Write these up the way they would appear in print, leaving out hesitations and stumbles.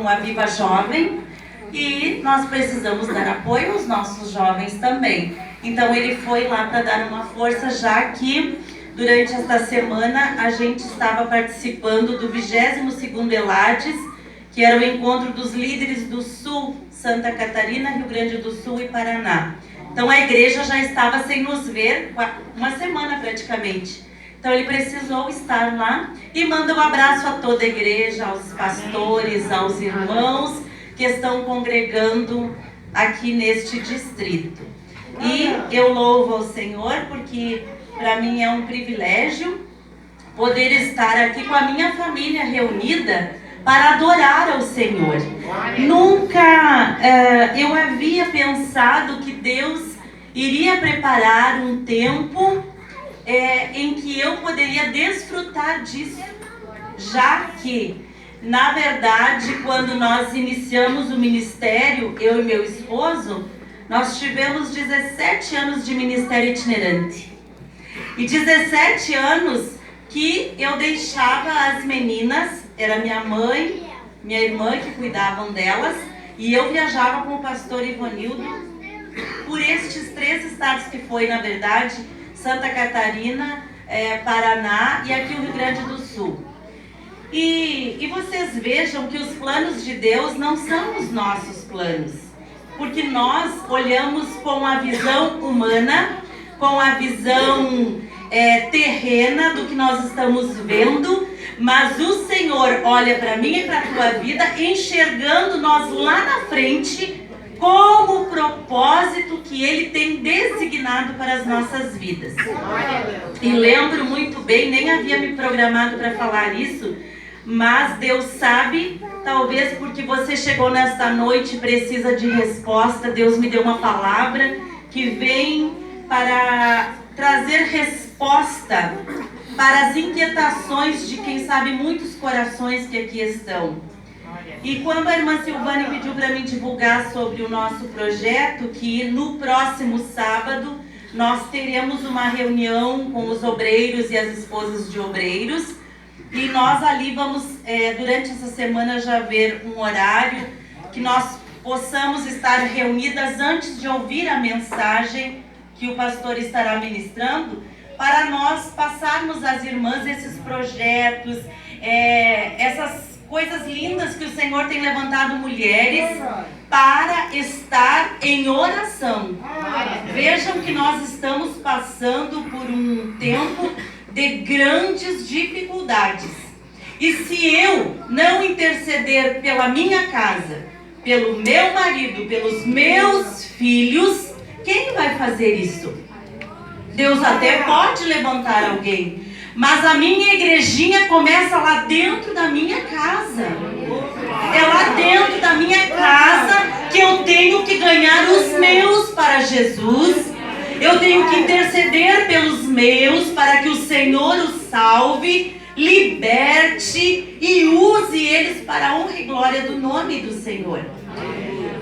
com a Viva Jovem e nós precisamos dar apoio aos nossos jovens também. Então ele foi lá para dar uma força, já que durante esta semana a gente estava participando do 22º ELADES, que era o encontro dos líderes do Sul, Santa Catarina, Rio Grande do Sul e Paraná. Então a igreja já estava sem nos ver uma semana praticamente. Então ele precisou estar lá e manda um abraço a toda a igreja, aos pastores, aos irmãos que estão congregando aqui neste distrito. E eu louvo ao Senhor porque para mim é um privilégio poder estar aqui com a minha família reunida para adorar ao Senhor. Nunca eu havia pensado que Deus iria preparar um tempo em que eu poderia desfrutar disso, já que, na verdade, quando nós iniciamos o ministério, eu e meu esposo, nós tivemos 17 anos de ministério itinerante. E 17 anos que eu deixava as meninas, era minha mãe, minha irmã que cuidavam delas, e eu viajava com o pastor Ivanildo por estes 3 estados que foi, na verdade, Santa Catarina, Paraná e aqui o Rio Grande do Sul. E vocês vejam que os planos de Deus não são os nossos planos, porque nós olhamos com a visão humana, com a visão terrena do que nós estamos vendo, mas o Senhor olha para mim e para a tua vida enxergando nós lá na frente como o propósito que Ele tem designado para as nossas vidas. E lembro muito bem, nem havia me programado para falar isso, mas Deus sabe, talvez porque você chegou nesta noite e precisa de resposta, Deus me deu uma palavra que vem para trazer resposta para as inquietações de quem sabe muitos corações que aqui estão. E quando a irmã Silvane pediu para mim divulgar sobre o nosso projeto, que no próximo sábado nós teremos uma reunião com os obreiros e as esposas de obreiros, e nós ali vamos, durante essa semana, já ver um horário que nós possamos estar reunidas antes de ouvir a mensagem que o pastor estará ministrando, para nós passarmos às irmãs esses projetos, essas coisas lindas que o Senhor tem levantado mulheres para estar em oração. Vejam que nós estamos passando por um tempo de grandes dificuldades. E se eu não interceder pela minha casa, pelo meu marido, pelos meus filhos, quem vai fazer isso? Deus até pode levantar alguém, mas a minha igrejinha começa lá dentro da minha casa. É lá dentro da minha casa que eu tenho que ganhar os meus para Jesus. Eu tenho que interceder pelos meus para que o Senhor os salve, liberte e use eles para a honra e glória do nome do Senhor.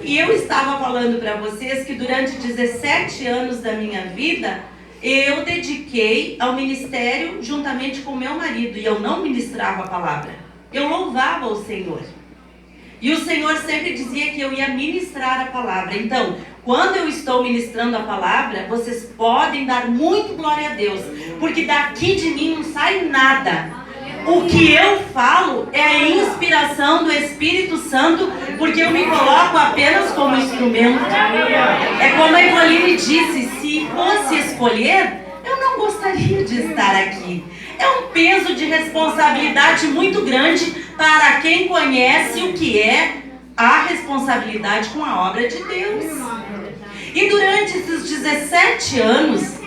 E eu estava falando para vocês que durante 17 anos da minha vida, eu dediquei ao ministério juntamente com meu marido, e eu não ministrava a palavra, eu louvava o Senhor. E o Senhor sempre dizia que eu ia ministrar a palavra. Então, quando eu estou ministrando a palavra, vocês podem dar muito glória a Deus, porque daqui de mim não sai nada. O que eu falo é a inspiração do Espírito Santo, porque eu me coloco apenas como instrumento. É como a Eveline disse, se fosse escolher, eu não gostaria de estar aqui. É um peso de responsabilidade muito grande para quem conhece o que é a responsabilidade com a obra de Deus. E durante esses 17 anos,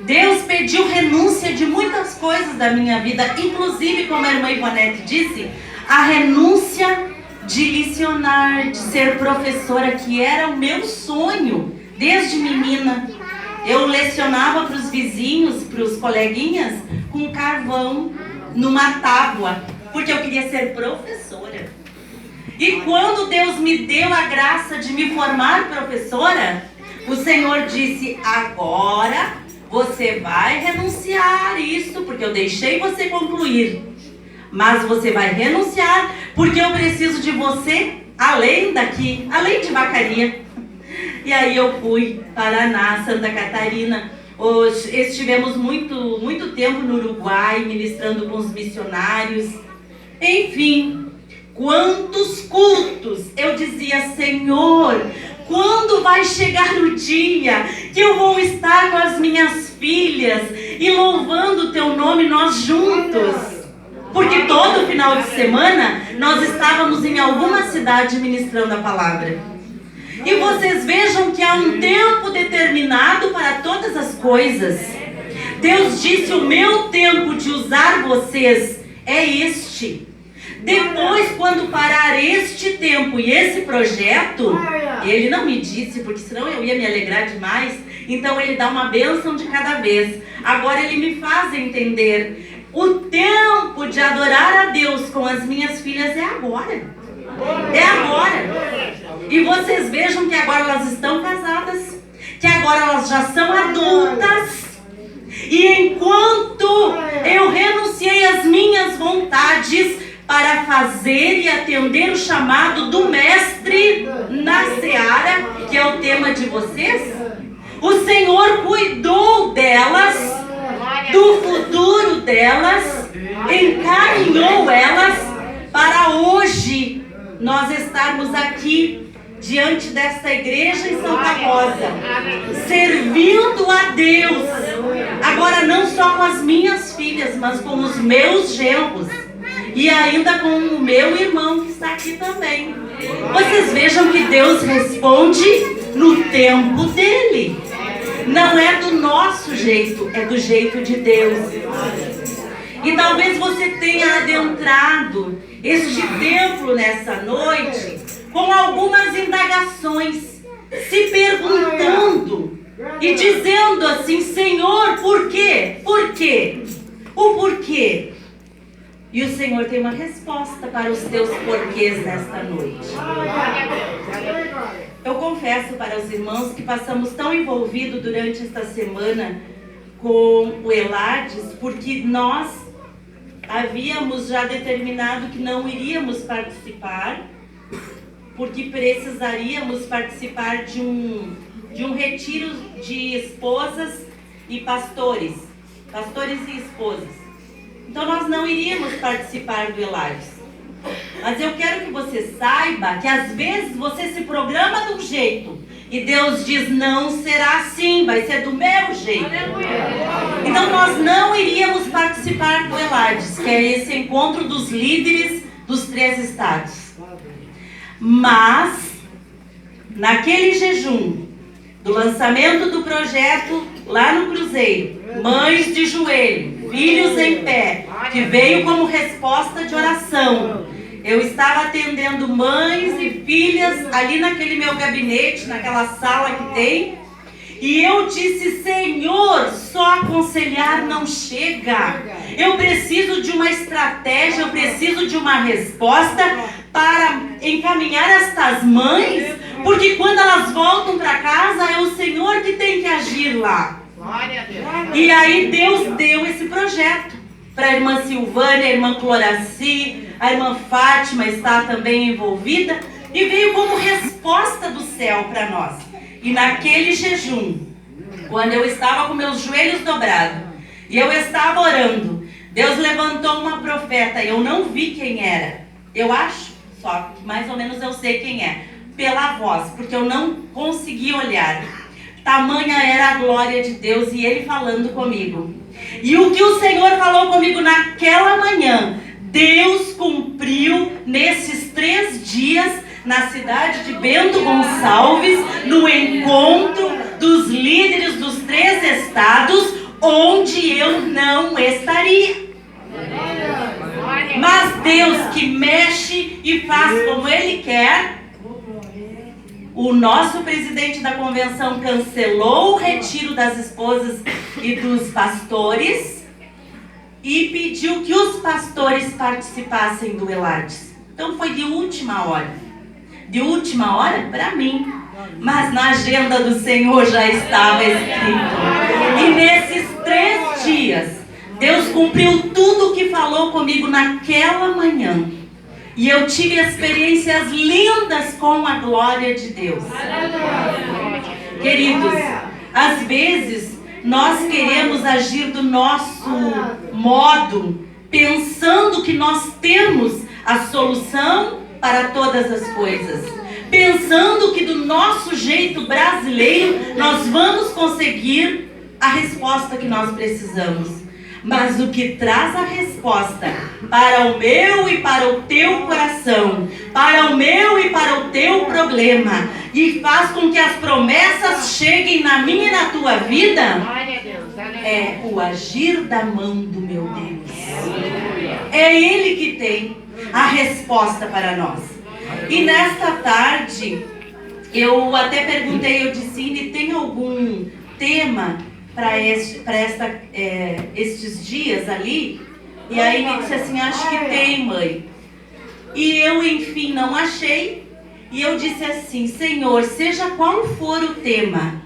Deus pediu renúncia de muitas coisas da minha vida, inclusive, como a irmã Ivonete disse, a renúncia de lecionar, de ser professora, que era o meu sonho desde menina. Eu lecionava para os vizinhos, para os coleguinhas, com carvão numa tábua, porque eu queria ser professora. E quando Deus me deu a graça de me formar professora, o Senhor disse, agora você vai renunciar isso, porque eu deixei você concluir. Mas você vai renunciar, porque eu preciso de você além daqui, além de Vacaria. E aí eu fui, Paraná, Santa Catarina. Estivemos muito tempo no Uruguai, ministrando com os missionários. Enfim, quantos cultos eu dizia: Senhor, quando vai chegar o dia que eu vou estar com as minhas filhas e louvando o teu nome, nós juntos? Porque todo final de semana nós estávamos em alguma cidade ministrando a palavra. E vocês vejam que há um tempo determinado para todas as coisas. Deus disse: o meu tempo de usar vocês é este. Depois, quando parar este tempo e esse projeto, ele não me disse, porque senão eu ia me alegrar demais. Então ele dá uma bênção de cada vez. Agora ele me faz entender: o tempo de adorar a Deus com as minhas filhas é agora. É agora. E vocês vejam que agora elas estão casadas, que agora elas já são adultas. E enquanto eu renunciei às minhas vontades para fazer e atender o chamado do mestre na seara, que é o tema de vocês, o Senhor cuidou delas, do futuro delas, encaminhou elas para hoje nós estarmos aqui diante desta igreja em Santa Rosa, servindo a Deus, agora não só com as minhas filhas, mas com os meus genros e ainda com o meu irmão que está aqui também. Vocês vejam que Deus responde no tempo dele. Não é do nosso jeito, é do jeito de Deus. E talvez você tenha adentrado este templo nessa noite com algumas indagações, se perguntando e dizendo assim: Senhor, por quê? Por quê? O porquê? E o Senhor tem uma resposta para os teus porquês nesta noite. Eu confesso para os irmãos que passamos tão envolvidos durante esta semana com o Elades, porque nós havíamos já determinado que não iríamos participar, porque precisaríamos participar de um retiro de esposas e pastores e esposas. Então nós não iríamos participar do Elades. Mas eu quero que você saiba que às vezes você se programa de um jeito e Deus diz: não será assim, vai ser do meu jeito. Então nós não iríamos participar do Elades, que é esse encontro dos líderes dos 3 estados. Mas naquele jejum do lançamento do projeto lá no Cruzeiro, Mães de Joelho, Filhos em Pé, que veio como resposta de oração, eu estava atendendo mães e filhas ali naquele meu gabinete, naquela sala que tem, e eu disse: Senhor, só aconselhar não chega. Eu preciso de uma estratégia, eu preciso de uma resposta para encaminhar estas mães, porque quando elas voltam para casa é o Senhor que tem que agir lá. E aí Deus deu esse projeto para a irmã Silvânia, a irmã Cloraci, a irmã Fátima está também envolvida, e veio como resposta do céu para nós. E naquele jejum, quando eu estava com meus joelhos dobrados e eu estava orando, Deus levantou uma profeta. Eu não vi quem era, eu acho, só que mais ou menos eu sei quem é, pela voz, porque eu não consegui olhar. Tamanha era a glória de Deus e Ele falando comigo. E o que o Senhor falou comigo naquela manhã, Deus cumpriu nesses 3 dias na cidade de Bento Gonçalves, no encontro dos líderes dos 3 estados, onde eu não estaria. Mas Deus que mexe e faz como Ele quer. O nosso presidente da convenção cancelou o retiro das esposas e dos pastores e pediu que os pastores participassem do Elades. Então foi de última hora. De última hora para mim, mas na agenda do Senhor já estava escrito. E nesses 3 dias, Deus cumpriu tudo o que falou comigo naquela manhã. E eu tive experiências lindas com a glória de Deus. Queridos, às vezes nós queremos agir do nosso modo, pensando que nós temos a solução para todas as coisas. Pensando que do nosso jeito brasileiro nós vamos conseguir a resposta que nós precisamos. Mas o que traz a resposta para o meu e para o teu coração, para o meu e para o teu problema, e faz com que as promessas cheguem na minha e na tua vida, é o agir da mão do meu Deus. É Ele que tem a resposta para nós. E nesta tarde, eu até perguntei, eu disse, Ine, tem algum tema para estes dias ali? E aí me disse assim, acho que tem, mãe. E eu, enfim, não achei. E eu disse assim, Senhor, seja qual for o tema,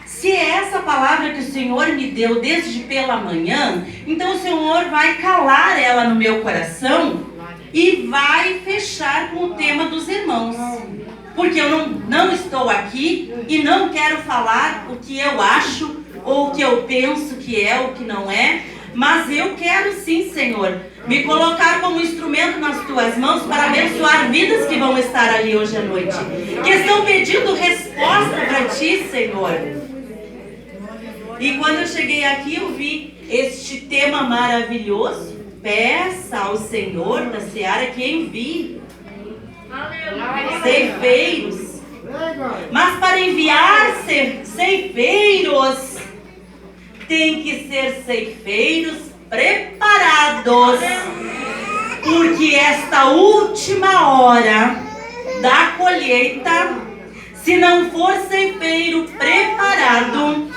se é essa palavra que o Senhor me deu desde pela manhã, então o Senhor vai calar ela no meu coração e vai fechar com o tema dos irmãos. Porque eu não estou aqui e não quero falar o que eu acho ou o que eu penso que é, o que não é, mas eu quero sim, Senhor, me colocar como instrumento nas tuas mãos para abençoar vidas que vão estar ali hoje à noite, que estão pedindo resposta para ti, Senhor. E quando eu cheguei aqui, eu vi este tema maravilhoso. Peça ao Senhor da seara que envie ceifeiros. Mas para enviar ceifeiros, tem que ser ceifeiros preparados. Porque esta última hora da colheita, se não for ceifeiro preparado,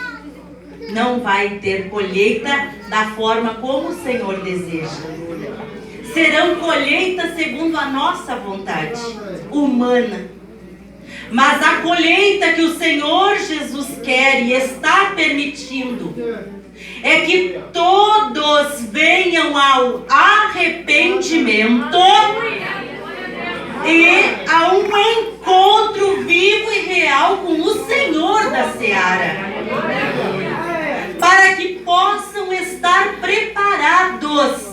não vai ter colheita da forma como o Senhor deseja. Serão colheitas segundo a nossa vontade humana. Mas a colheita que o Senhor Jesus quer e está permitindo é que todos venham ao arrependimento e a um encontro vivo e real com o Senhor da seara, para que possam estar preparados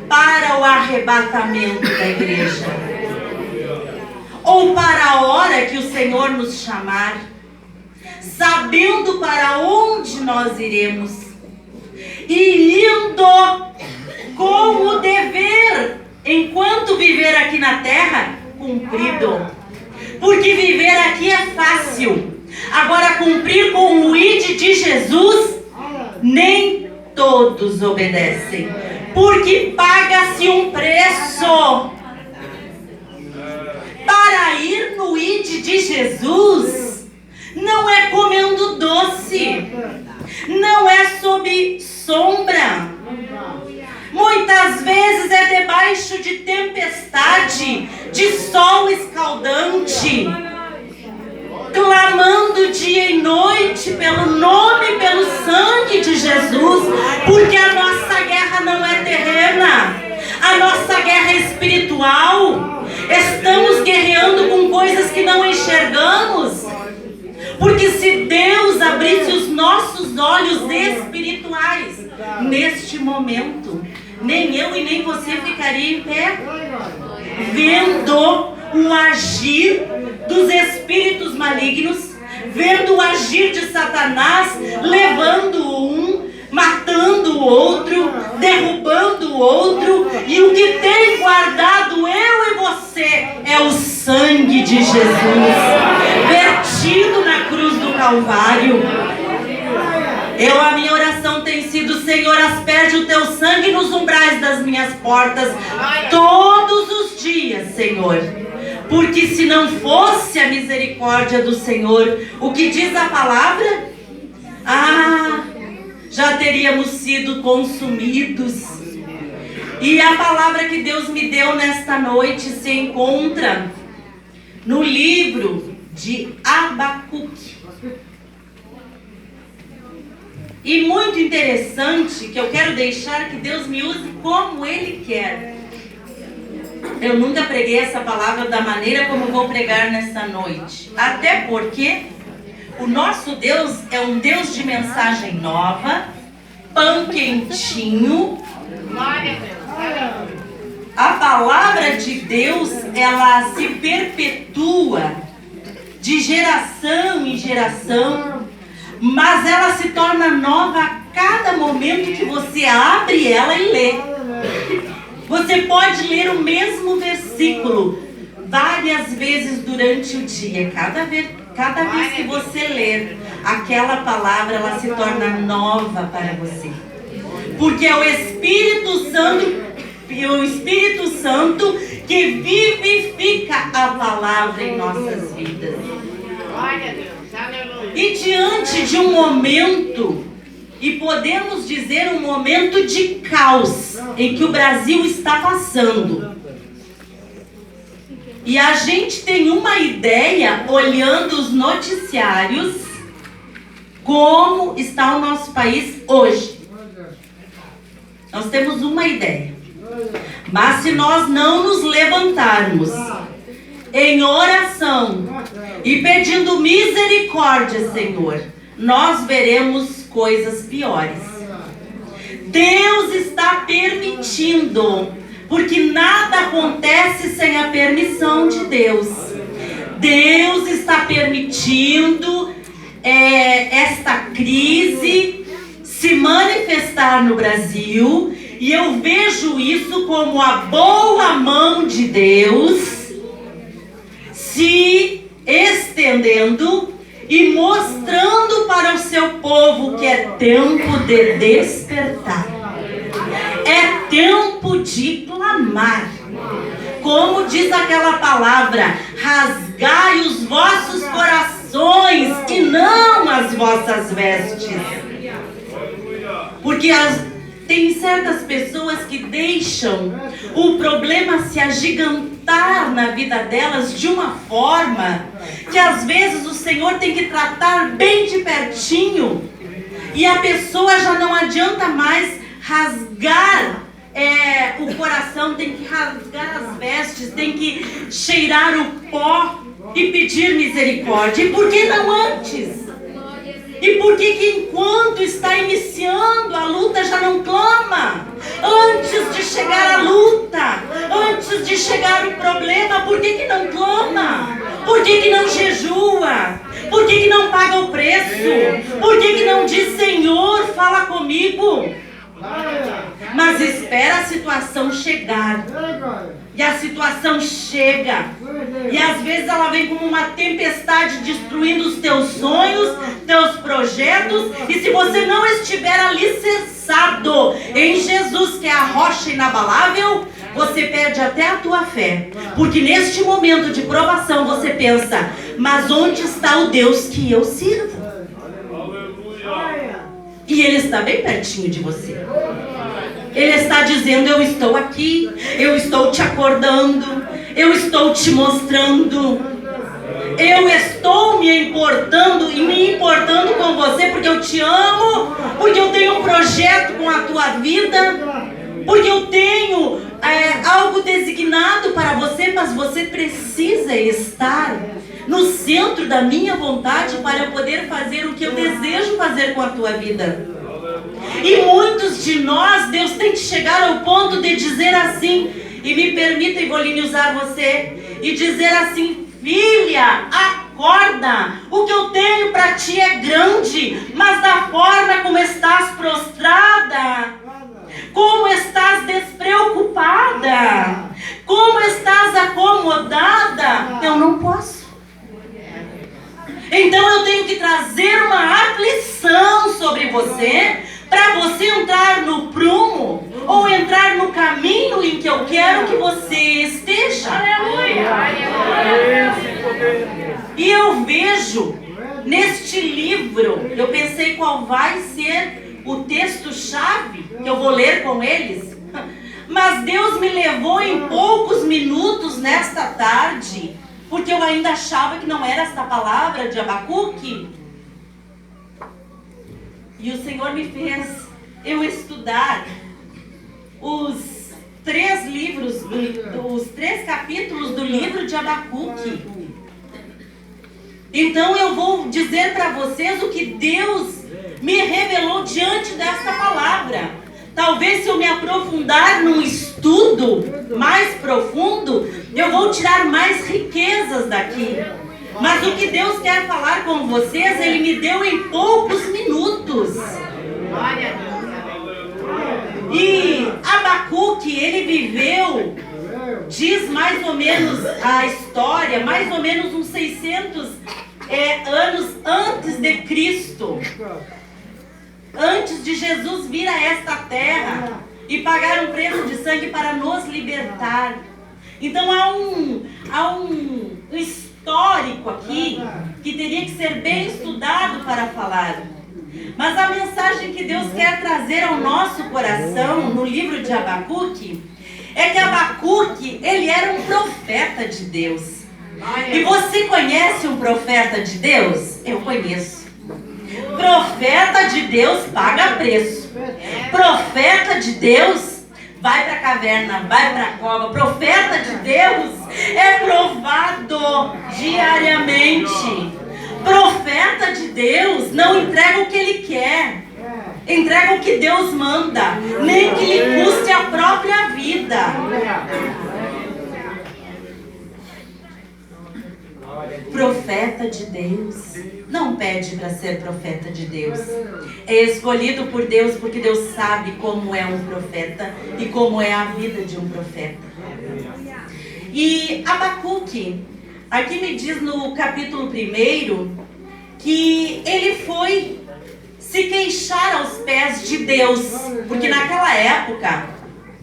para o arrebatamento da igreja, ou para a hora que o Senhor nos chamar, sabendo para onde nós iremos, e indo com o dever, enquanto viver aqui na terra, cumprido. Porque viver aqui é fácil, agora cumprir com o ide de Jesus, nem todos obedecem, porque paga-se um preço. Para ir no ide de Jesus, não é comendo doce, não é sob sombra, muitas vezes é debaixo de tempestade, de sol escaldante, clamando dia e noite pelo nome e pelo sangue de Jesus, porque a nossa guerra não é terrena, a nossa guerra é espiritual. Estamos guerreando com coisas que não enxergamos, porque se Deus abrisse os nossos olhos espirituais neste momento, nem eu e nem você ficaria em pé, vendo o agir dos espíritos malignos, vendo o agir de Satanás, levando um, matando o outro, derrubando o outro, e o que tem guardado eu e você é o sangue de Jesus, vertido na cruz do Calvário. A minha oração tem sido: Senhor, asperge o teu sangue nos umbrais das minhas portas todos os dias, Senhor. Porque se não fosse a misericórdia do Senhor, o que diz a palavra? Já teríamos sido consumidos. E a palavra que Deus me deu nesta noite se encontra no livro de Abacuque. E muito interessante, que eu quero deixar que Deus me use como Ele quer. Eu nunca preguei essa palavra da maneira como vou pregar nessa noite. Até porque o nosso Deus é um Deus de mensagem nova, pão quentinho. A palavra de Deus, ela se perpetua de geração em geração, mas ela se torna nova a cada momento que você abre ela e lê. Você pode ler o mesmo versículo várias vezes durante o dia. Cada vez que você ler aquela palavra, ela se torna nova para você. Porque é o Espírito Santo que vivifica a palavra em nossas vidas. E diante de um momento, e podemos dizer um momento de caos em que o Brasil está passando, e a gente tem uma ideia, olhando os noticiários, como está o nosso país hoje. Nós temos uma ideia. Mas se nós não nos levantarmos em oração e pedindo misericórdia, Senhor, nós veremos coisas piores. Deus está permitindo, porque nada acontece sem a permissão de Deus. Deus está permitindo esta crise se manifestar no Brasil, e eu vejo isso como a boa mão de Deus se estendendo e mostrando para o seu povo que é tempo de despertar, é tempo de clamar. Como diz aquela palavra, rasgai os vossos corações e não as vossas vestes. Porque tem certas pessoas que deixam o problema se agigantar na vida delas de uma forma que às vezes o Senhor tem que tratar bem de pertinho, e a pessoa já não adianta mais rasgar o coração, tem que rasgar as vestes, tem que cheirar o pó e pedir misericórdia. E por que não antes? E por que enquanto está iniciando a luta já não clama? Antes de chegar a luta, antes de chegar o problema, por que não clama? Por que não jejua? Por que não paga o preço? Por que não diz, Senhor, fala comigo? Mas espera a situação chegar. E a situação chega. E às vezes ela vem como uma tempestade destruindo os teus sonhos, teus projetos. E se você não estiver alicerçado em Jesus, que é a rocha inabalável, você perde até a tua fé. Porque neste momento de provação você pensa, mas onde está o Deus que eu sirvo? E Ele está bem pertinho de você. Ele está dizendo, eu estou aqui, eu estou te acordando, eu estou te mostrando, eu estou me importando com você porque eu te amo, porque eu tenho um projeto com a tua vida, porque eu tenho algo designado para você, mas você precisa estar no centro da minha vontade para eu poder fazer o que eu desejo fazer com a tua vida. E muitos de nós, Deus tem que chegar ao ponto de dizer assim, e me permita, Ivoline, usar você, e dizer assim, filha, acorda, o que eu tenho para ti é grande, mas da forma como estás prostrada, como estás despreocupada, como estás acomodada, eu não posso. Então eu tenho que trazer uma aflição sobre você, para você entrar no prumo, ou entrar no caminho em que eu quero que você esteja. Aleluia! E eu vejo neste livro, eu pensei qual vai ser o texto-chave que eu vou ler com eles, mas Deus me levou em poucos minutos nesta tarde, porque eu ainda achava que não era esta palavra de Abacuque. E o Senhor me fez eu estudar os os 3 capítulos do livro de Abacuque. Então eu vou dizer para vocês o que Deus me revelou diante desta palavra. Talvez se eu me aprofundar num estudo mais profundo, eu vou tirar mais riquezas daqui. Mas o que Deus quer falar com vocês, Ele me deu em poucos minutos. E Abacuque, ele viveu, diz mais ou menos a história, mais ou menos uns 600 anos antes de Cristo. Antes de Jesus vir a esta terra e pagar um preço de sangue para nos libertar. Então há um histórico aqui que teria que ser bem estudado para falar. Mas a mensagem que Deus quer trazer ao nosso coração no livro de Abacuque é que Abacuque, ele era um profeta de Deus. E você conhece um profeta de Deus? Eu conheço. Profeta de Deus paga preço. Profeta de Deus vai para a caverna, vai para a cova. Profeta de Deus é provado diariamente. Profeta de Deus não entrega o que ele quer, entrega o que Deus manda, nem que lhe custe a própria vida. Profeta de Deus não pede para ser profeta de Deus. É escolhido por Deus porque Deus sabe como é um profeta e como é a vida de um profeta. E Abacuque, aqui me diz no capítulo 1 que ele foi se queixar aos pés de Deus, porque naquela época,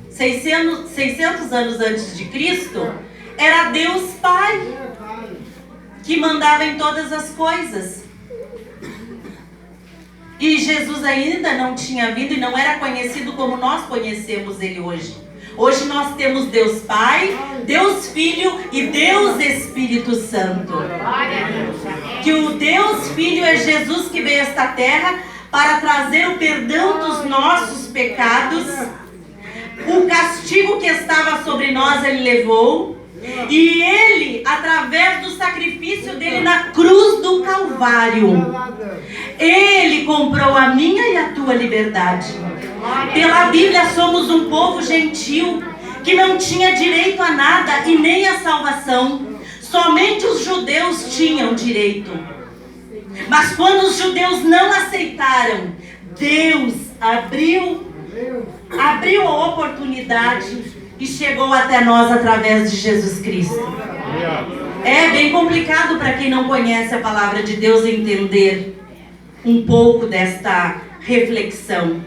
600 anos antes de Cristo, era Deus Pai que mandava em todas as coisas. E Jesus ainda não tinha vindo e não era conhecido como nós conhecemos Ele hoje. Hoje nós temos Deus Pai, Deus Filho e Deus Espírito Santo. Que o Deus Filho é Jesus que veio a esta terra para trazer o perdão dos nossos pecados. O castigo que estava sobre nós Ele levou. E Ele, através do sacrifício dele na cruz do Calvário, Ele comprou a minha e a tua liberdade. Pela Bíblia somos um povo gentil, que não tinha direito a nada e nem a salvação. Somente os judeus tinham direito. Mas quando os judeus não aceitaram, Deus abriu a oportunidade e chegou até nós através de Jesus Cristo. É bem complicado para quem não conhece a palavra de Deus entender um pouco desta reflexão.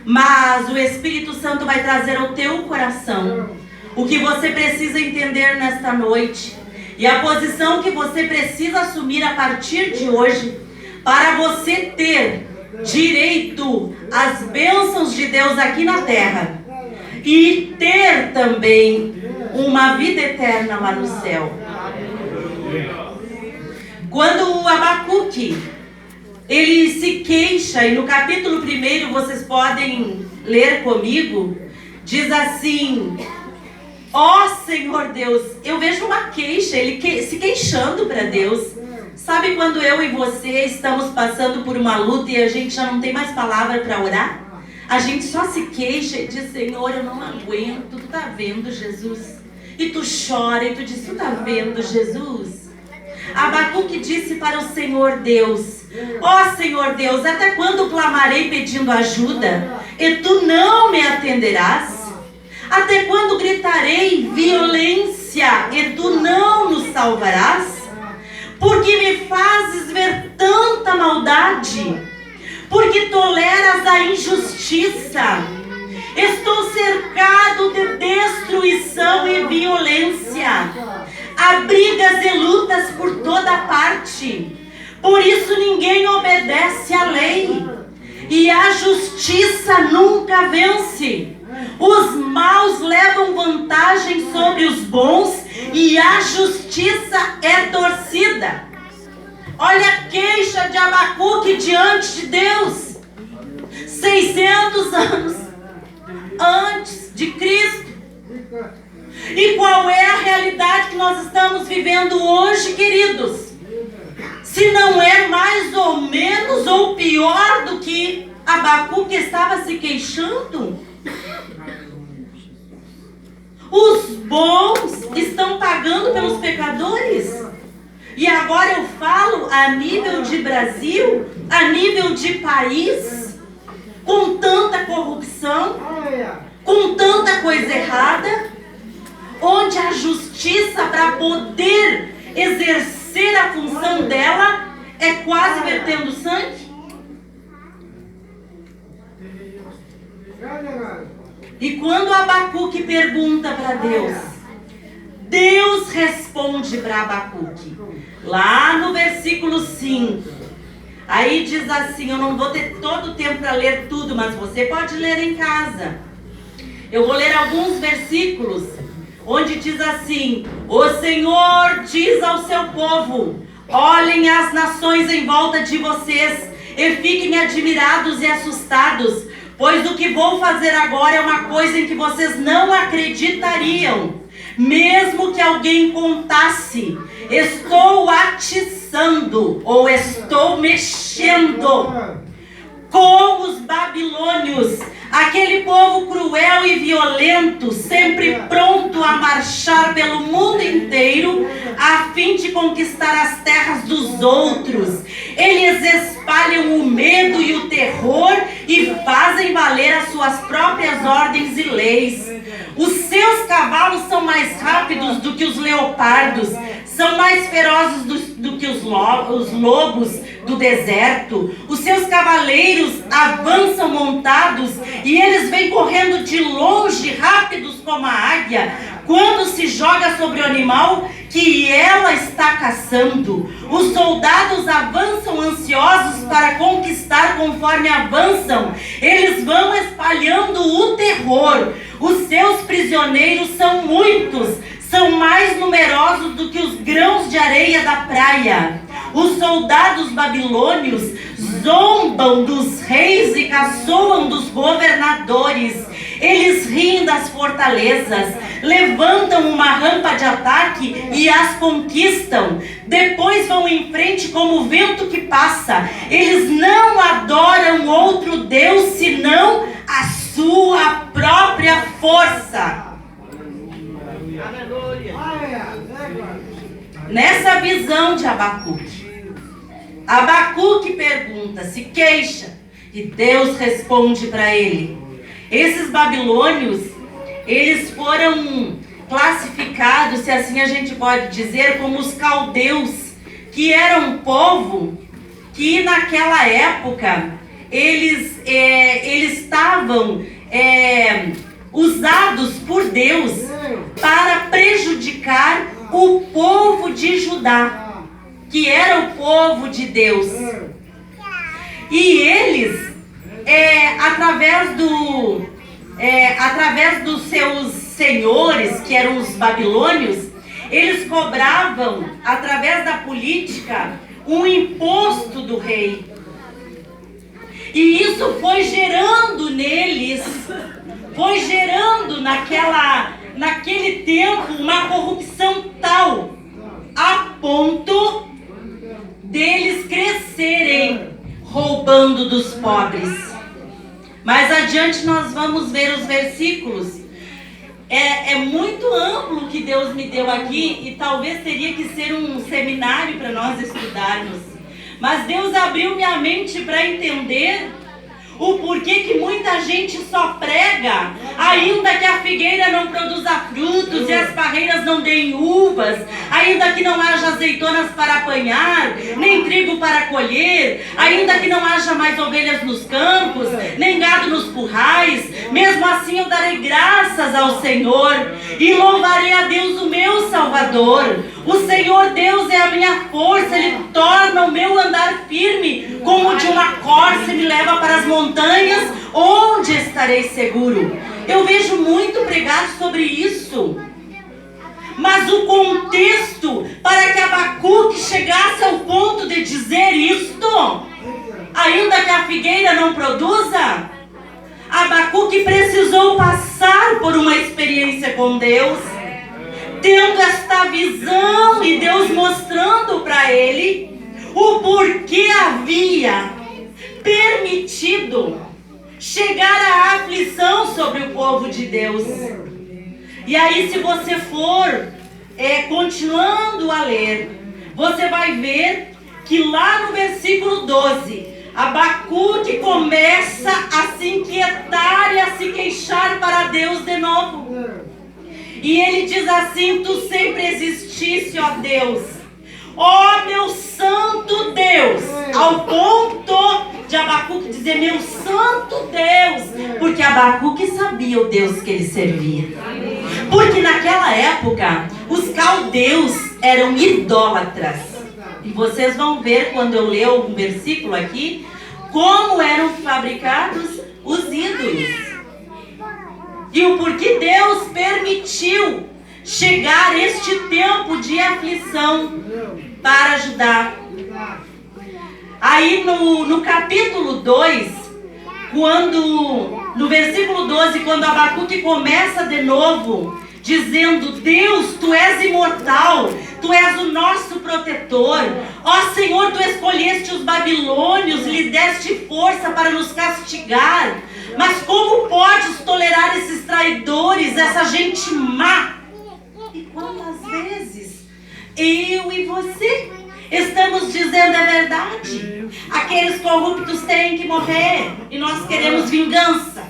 Mas o Espírito Santo vai trazer ao teu coração o que você precisa entender nesta noite e a posição que você precisa assumir a partir de hoje para você ter direito às bênçãos de Deus aqui na terra e ter também uma vida eterna lá no céu. Quando o Abacuque, ele se queixa, e no capítulo 1 vocês podem ler comigo, diz assim: ó Senhor Deus, eu vejo uma queixa, ele se queixando para Deus. Sabe quando eu e você estamos passando por uma luta e a gente já não tem mais palavra para orar? A gente só se queixa e diz: Senhor, eu não aguento, tu tá vendo, Jesus? E tu chora e tu diz: tu tá vendo, Jesus? Abacuque disse para o Senhor Deus: ó Senhor Deus, até quando clamarei pedindo ajuda e tu não me atenderás? Até quando gritarei violência e tu não nos salvarás? Porque me fazes ver tanta maldade? Porque toleras a injustiça? Estou cercado de destruição e violência. Há brigas e lutas por toda parte. Por isso ninguém obedece à lei. E a justiça nunca vence. Os maus levam vantagem sobre os bons e a justiça é torcida. Olha a queixa de Abacuque diante de Deus. 600 anos antes de Cristo. E qual é a realidade que nós estamos vivendo hoje, queridos? Se não é mais ou menos ou pior do que Abacuque estava se queixando. Os bons estão pagando pelos pecadores. E agora eu falo a nível de Brasil, a nível de país, com tanta corrupção, com tanta coisa errada, onde a justiça, para poder exercer a função dela, é quase vertendo sangue. E quando Abacuque pergunta para Deus, Deus responde para Abacuque, lá no versículo 5. Aí diz assim, eu não vou ter todo o tempo para ler tudo, mas você pode ler em casa. Eu vou ler alguns versículos, onde diz assim: o Senhor diz ao seu povo, olhem as nações em volta de vocês, e fiquem admirados e assustados, pois o que vou fazer agora é uma coisa em que vocês não acreditariam. Mesmo que alguém contasse, estou atiçando ou estou mexendo com os babilônios, aquele povo cruel e violento, sempre pronto a marchar pelo mundo inteiro, a fim de conquistar as terras dos outros. Eles espalham o medo e o terror e fazem valer as suas próprias ordens e leis. Os seus cavalos são mais rápidos do que os leopardos, são mais ferozes do que os lobos do deserto. Os seus cavaleiros avançam montados e eles vêm correndo de longe, rápidos como a águia, quando se joga sobre o animal que ela está caçando. Os soldados avançam ansiosos para conquistar conforme avançam. Eles vão espalhando o terror. Os seus prisioneiros são muitos, são mais numerosos do que os grãos de areia da praia. Os soldados babilônios zombam dos reis e caçoam dos governadores. Eles riem das fortalezas, levantam uma rampa de ataque e as conquistam. Depois vão em frente como o vento que passa. Eles não adoram outro Deus senão a sua própria força. Nessa visão de Abacuque pergunta, se queixa, e Deus responde para ele. Esses babilônios, eles foram classificados, se assim a gente pode dizer, como os caldeus, que eram um povo que naquela época eles estavam usados por Deus para prejudicar o povo de Judá, que era o povo de Deus. E eles, através dos seus senhores, que eram os babilônios, eles cobravam, através da política, um imposto do rei. E isso foi gerando neles, foi gerando naquele tempo uma corrupção tal, a ponto deles crescerem roubando dos pobres. Mais adiante nós vamos ver os versículos. É muito amplo o que Deus me deu aqui e talvez teria que ser um seminário para nós estudarmos. Mas Deus abriu minha mente para entender o porquê que muita gente só prega, ainda que a figueira não produza frutos e as parreiras não deem uvas, ainda que não haja azeitonas para apanhar, nem trigo para colher, ainda que não haja mais ovelhas nos campos, nem gado nos currais, mesmo assim eu darei graças ao Senhor e louvarei a Deus, o meu Salvador. O Senhor Deus é a minha força, Ele torna o meu andar firme, como de uma corça e me leva para as montanhas, onde estarei seguro. Eu vejo muito pregar sobre isso. Mas o contexto para que Abacuque chegasse ao ponto de dizer isto, ainda que a figueira não produza, Abacuque precisou passar por uma experiência com Deus, tendo esta visão e Deus mostrando para ele o porquê havia permitido chegar a aflição sobre o povo de Deus. E aí, se você for continuando a ler, você vai ver que lá no versículo 12, Abacuque começa a se inquietar e a se queixar para Deus de novo. E ele diz assim: tu sempre exististe, ó Deus, ó meu santo Deus, ao ponto de Abacuque dizer meu santo Deus, porque Abacuque sabia o Deus que ele servia. Porque naquela época, os caldeus eram idólatras. E vocês vão ver quando eu ler um versículo aqui, como eram fabricados os ídolos. E o porquê Deus permitiu chegar este tempo de aflição para ajudar. Aí no capítulo 2, no versículo 12, quando Abacuque começa de novo, dizendo: Deus, tu és imortal, tu és o nosso protetor. Ó Senhor, tu escolheste os babilônios, lhe deste força para nos castigar. Mas como podes tolerar esses traidores, essa gente má? E quantas vezes eu e você estamos dizendo a verdade? Aqueles corruptos têm que morrer, e nós queremos vingança,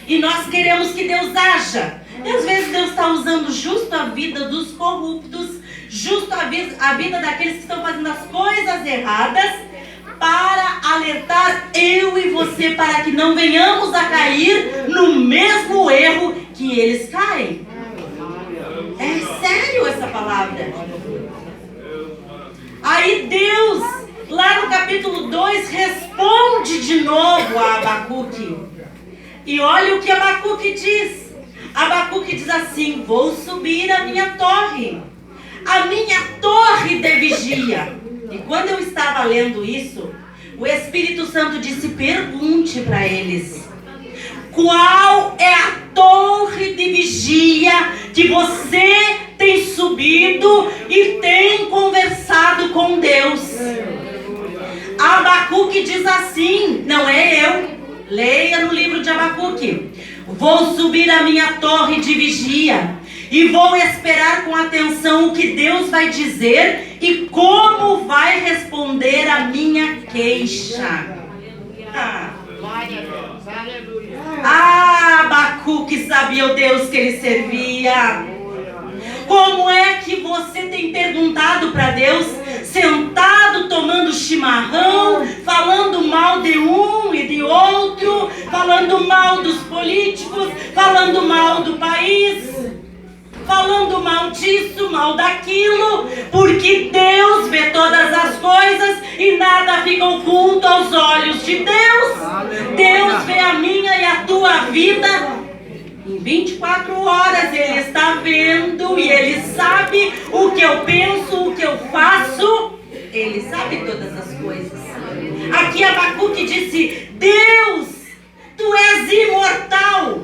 e nós queremos que Deus haja. E às vezes Deus está usando justo a vida dos corruptos, justo a vida daqueles que estão fazendo as coisas erradas, para alertar eu e você, para que não venhamos a cair no mesmo erro que eles caem. É sério essa palavra. Aí Deus, lá no capítulo 2, responde de novo a Abacuque. E olha o que Abacuque diz. Abacuque diz assim: vou subir a minha torre de vigia. E quando eu estava lendo isso, o Espírito Santo disse: pergunte para eles, qual é a torre de vigia que você tem subido e tem conversado com Deus? Abacuque diz assim, não é eu, leia no livro de Abacuque: vou subir a minha torre de vigia e vou esperar com atenção o que Deus vai dizer e como vai responder a minha queixa. Abacuque sabia o Deus que ele servia. Como é que você tem perguntado para Deus, sentado tomando chimarrão, falando mal de um e de outro, falando mal dos políticos, falando mal do país, falando mal disso, mal daquilo, porque Deus vê todas as coisas e nada fica oculto aos olhos de Deus. Deus vê a minha e a tua vida em 24 horas, Ele está vendo e Ele sabe o que eu penso, o que eu faço. Ele sabe todas as coisas. Aqui Abacuque disse: Deus, tu és imortal.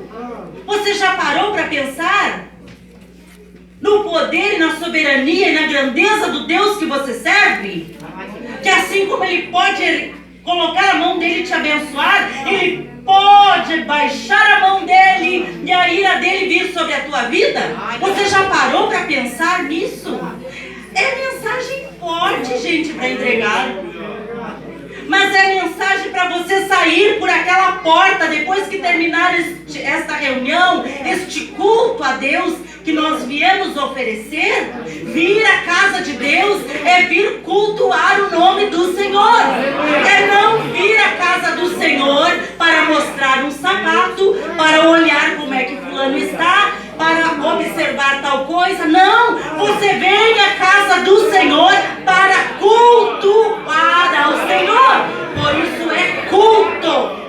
Você já parou para pensar no poder e na soberania e na grandeza do Deus que você serve? Que assim como Ele pode colocar a mão dele e te abençoar, Ele pode baixar a mão dele e a ira dele vir sobre a tua vida? Você já parou para pensar nisso? É mensagem forte, gente, para entregar. Mas é mensagem para você sair por aquela porta depois que terminar esta reunião, este culto a Deus que nós viemos oferecer. Vir à casa de Deus é vir cultuar o nome do Senhor. É não vir à casa do Senhor para mostrar um sapato, para olhar como é que fulano está, para observar tal coisa. Não, você vem à casa do Senhor para cultuar ao Senhor. Por isso é culto.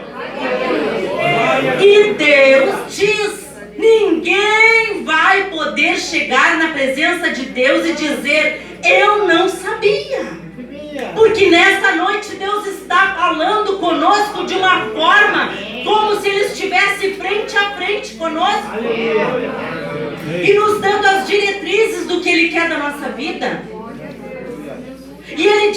E Deus diz: ninguém vai poder chegar na presença de Deus e dizer: eu não sabia. Porque nesta noite Deus está falando conosco de uma forma como se Ele estivesse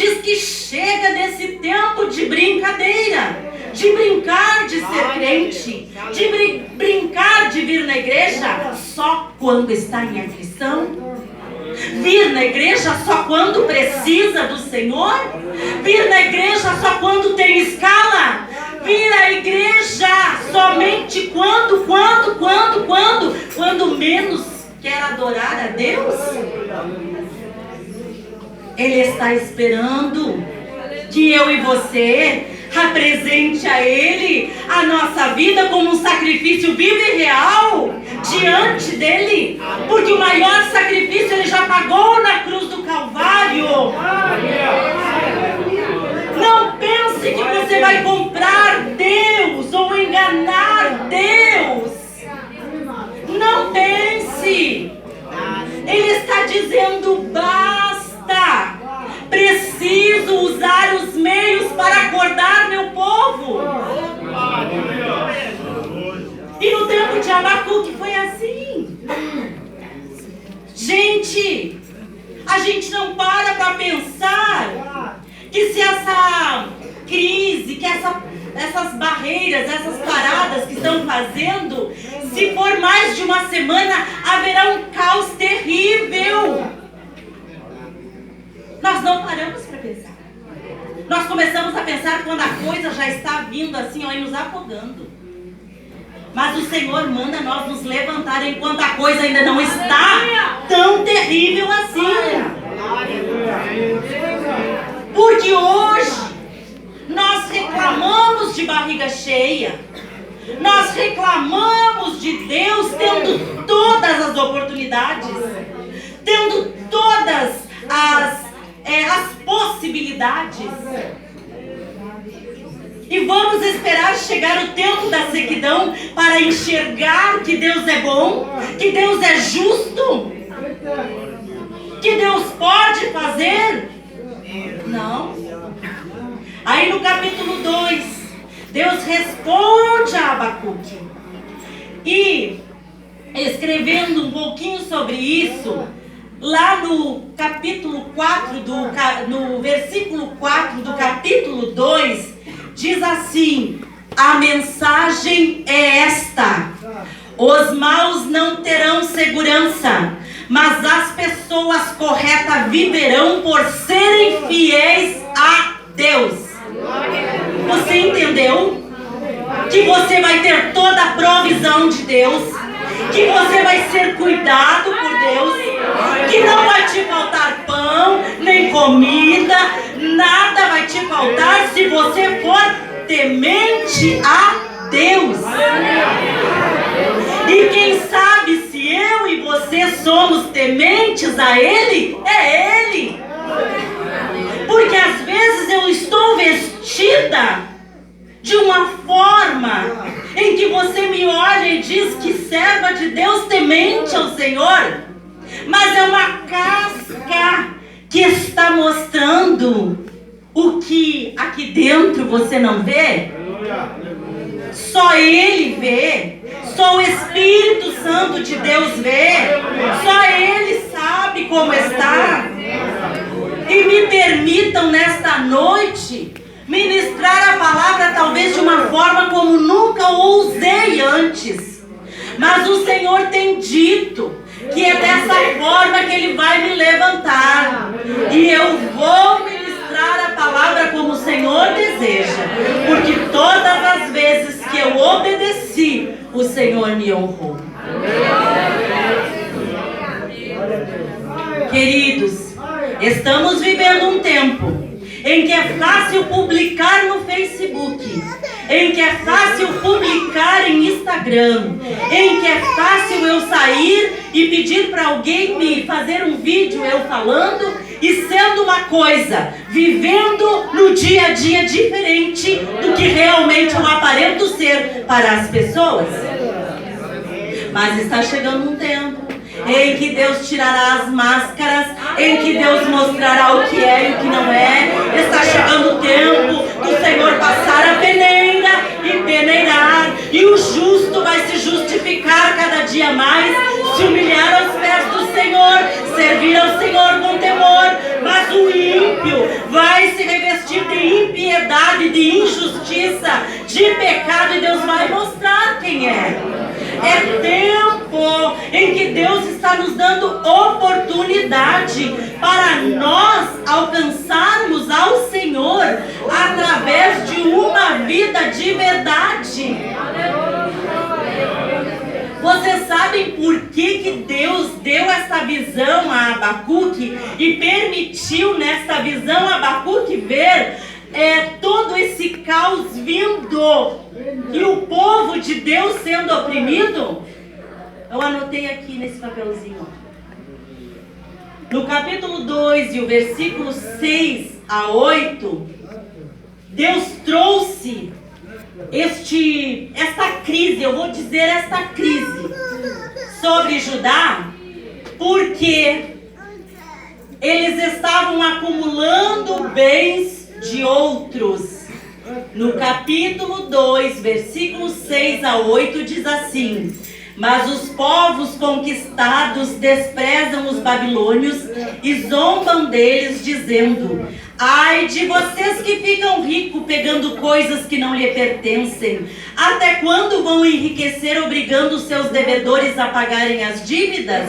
diz que chega desse tempo de brincadeira, de brincar de ser crente, de brincar de vir na igreja só quando está em aflição, vir na igreja só quando precisa do Senhor, vir na igreja só quando tem escala, vir à igreja somente quando menos quer adorar a Deus. Ele está esperando que eu e você apresente a Ele a nossa vida como um sacrifício vivo e real diante dEle, porque o maior sacrifício Ele já pagou na cruz do Calvário. Não pense que você vai comprar Deus ou enganar Deus. Não pense. Ele está dizendo: basta. Preciso usar os meios para acordar meu povo. E no tempo de Abacuque foi assim. Gente, a gente não para pensar que se essa crise, que essas barreiras, essas paradas que estão fazendo, se for mais de uma semana, haverá um caos terrível. Nós não paramos para pensar. Nós começamos a pensar quando a coisa já está vindo assim, ó, e nos afogando. Mas o Senhor manda nós nos levantar enquanto a coisa ainda não está tão terrível assim. Porque hoje nós reclamamos de barriga cheia. Nós reclamamos de Deus tendo todas as oportunidades, tendo todas as possibilidades. E vamos esperar chegar o tempo da sequidão para enxergar que Deus é bom, que Deus é justo, que Deus pode fazer? Não. Aí no capítulo 2, Deus responde a Abacuque. E escrevendo um pouquinho sobre isso, lá no capítulo 4, no versículo 4 do capítulo 2, diz assim: a mensagem é esta: os maus não terão segurança, mas as pessoas corretas viverão por serem fiéis a Deus. Você entendeu? Que você vai ter toda a provisão de Deus, que você vai ser cuidado por Deus, que não vai te faltar pão, nem comida, nada vai te faltar se você for temente a Deus. E quem sabe se eu e você somos tementes a Ele, é Ele. Porque às vezes eu estou vestida de uma forma em que você me olha e diz que serva de Deus temente ao Senhor, mas é uma casca que está mostrando o que aqui dentro você não vê. Só Ele vê, só o Espírito Santo de Deus vê, só Ele sabe como está. E me permitam nesta noite ministrar a palavra talvez de uma forma como nunca ousei antes. Mas o Senhor tem dito que é dessa forma que Ele vai me levantar. E eu vou ministrar a palavra como o Senhor deseja. Porque todas as vezes que eu obedeci, o Senhor me honrou. Queridos, estamos vivendo um tempo em que é fácil publicar no Facebook, em que é fácil publicar em Instagram, em que é fácil eu sair e pedir para alguém me fazer um vídeo eu falando e sendo uma coisa, vivendo no dia a dia diferente do que realmente eu aparento ser para as pessoas. Mas está chegando um tempo em que Deus tirará as máscaras, em que Deus mostrará o que é e o que não é. Está chegando o tempo do Senhor passar a peneira e peneirar, e o justo vai se justificar cada dia mais, se humilhar aos pés do Senhor, servir ao Senhor com temor, mas o ímpio vai de pecado e Deus vai mostrar quem é. É tempo em que Deus está nos dando oportunidade para nós alcançarmos ao Senhor através de uma vida de verdade. Vocês sabem por que Deus deu essa visão a Abacuque e permitiu nesta visão a Abacuque ver todo esse caos vindo e o povo de Deus sendo oprimido? Eu anotei aqui nesse papelzinho. No capítulo 2 e o versículo 6 a 8, Deus trouxe esta crise, eu vou dizer esta crise sobre Judá, porque eles estavam acumulando bens de outros. No capítulo 2, versículos 6 a 8 diz assim: mas os povos conquistados desprezam os babilônios e zombam deles, dizendo: ai de vocês que ficam ricos pegando coisas que não lhe pertencem. Até quando vão enriquecer obrigando os seus devedores a pagarem as dívidas?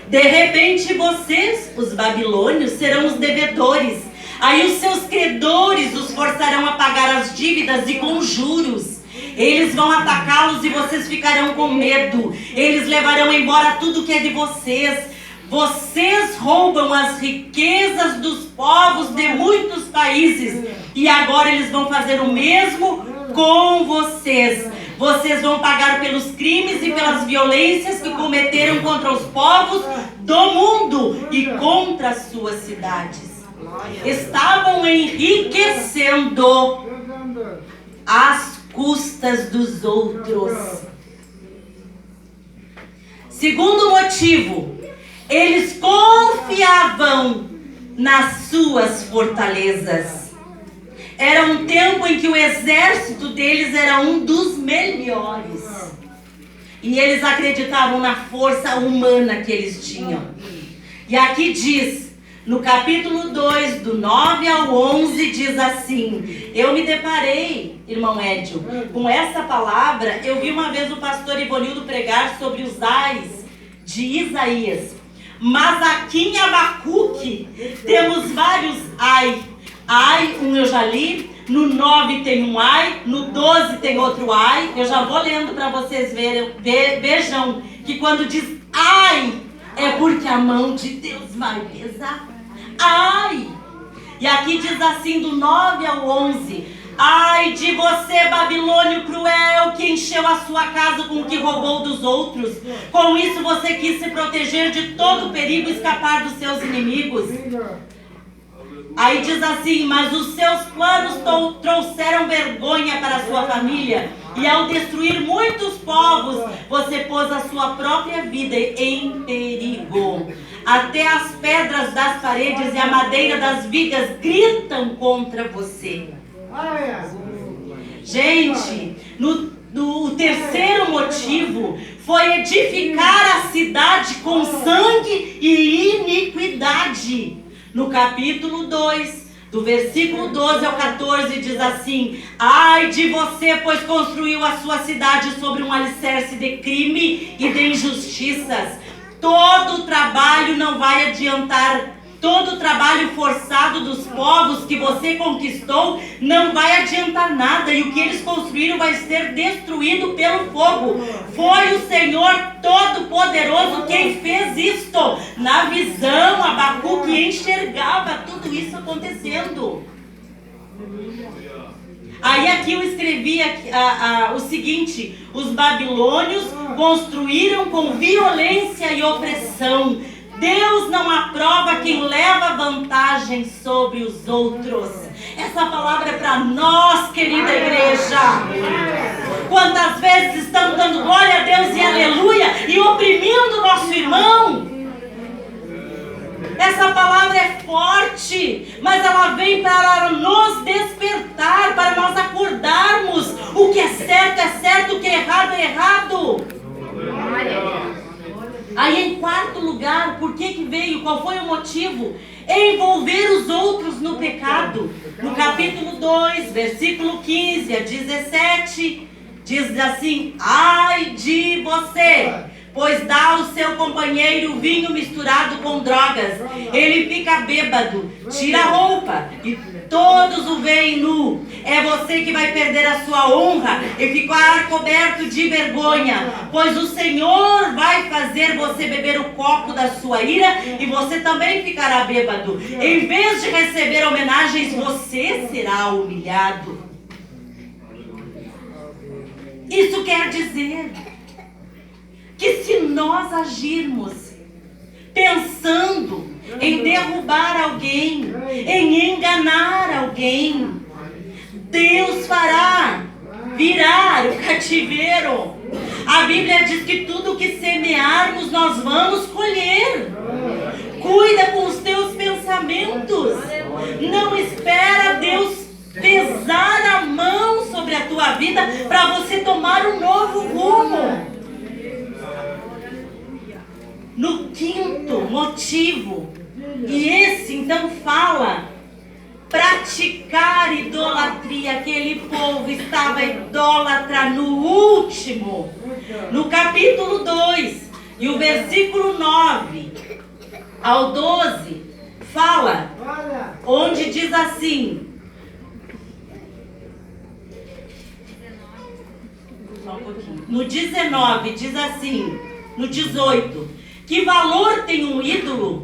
De repente vocês, os babilônios, serão os devedores. Aí os seus credores os forçarão a pagar as dívidas e com juros. Eles vão atacá-los e vocês ficarão com medo. Eles levarão embora tudo que é de vocês. Vocês roubam as riquezas dos povos de muitos países. E agora eles vão fazer o mesmo com vocês. Vocês vão pagar pelos crimes e pelas violências que cometeram contra os povos do mundo e contra as suas cidades. Estavam enriquecendo às custas dos outros. Segundo motivo, eles confiavam nas suas fortalezas. Era um tempo em que o exército deles era um dos melhores. E eles acreditavam na força humana que eles tinham. E aqui diz, no capítulo 2, do 9 ao 11, diz assim: eu me deparei, irmão Édio, com essa palavra. Eu vi uma vez o pastor Ivanildo pregar sobre os ais de Isaías. Mas aqui em Abacuque temos vários ai. Ai, eu já li. No 9 tem um ai. No 12 tem outro ai. Eu já vou lendo para vocês verem. Vejam que quando diz ai, é porque a mão de Deus vai pesar. Ai! E aqui diz assim, do 9 ao 11: ai de você, Babilônio cruel, que encheu a sua casa com o que roubou dos outros. Com isso você quis se proteger de todo perigo e escapar dos seus inimigos. Aí diz assim: mas os seus planos trouxeram vergonha para a sua família. E ao destruir muitos povos, você pôs a sua própria vida em perigo. Até as pedras das paredes e a madeira das vigas gritam contra você. Gente, o terceiro motivo foi edificar a cidade com sangue e iniquidade. No capítulo 2, do versículo 12 ao 14, diz assim: ai de você, pois construiu a sua cidade sobre um alicerce de crime e de injustiças. Todo trabalho não vai adiantar. Todo o trabalho forçado dos povos que você conquistou não vai adiantar nada, e o que eles construíram vai ser destruído pelo fogo. Foi o Senhor Todo-Poderoso quem fez isto. Na visão, Abacuque enxergava tudo isso acontecendo. Aí aqui eu escrevi o seguinte: os babilônios construíram com violência e opressão. Deus não aprova quem leva vantagem sobre os outros. Essa palavra é para nós, querida igreja. Quantas vezes estamos dando glória a Deus e aleluia e oprimindo o nosso irmão? Essa palavra é forte, mas ela vem para nos despertar, para nós acordarmos. O que é certo, o que é errado. Aí em quarto lugar, por que veio? Qual foi o motivo? envolver os outros no pecado. No capítulo 2, versículo 15 a 17, diz assim: ai de você, pois dá ao seu companheiro vinho misturado com drogas, ele fica bêbado, tira a roupa e todos o veem nu. É você que vai perder a sua honra e ficar coberto de vergonha, pois o Senhor vai fazer você beber o copo da sua ira e você também ficará bêbado. Em vez de receber homenagens, você será humilhado. Isso quer dizer que se nós agirmos pensando em derrubar alguém, em enganar alguém, Deus fará virar o cativeiro. A Bíblia diz que tudo que semearmos nós vamos colher. Cuida com os teus pensamentos. Não espera Deus pesar a mão sobre a tua vida para você tomar um novo rumo. No quinto motivo, e esse então fala, praticar idolatria. Aquele povo estava idólatra no último, no capítulo 2, e o versículo 9 ao 12, fala, onde diz assim, só um pouquinho, no 19 diz assim, no 18, que valor tem um ídolo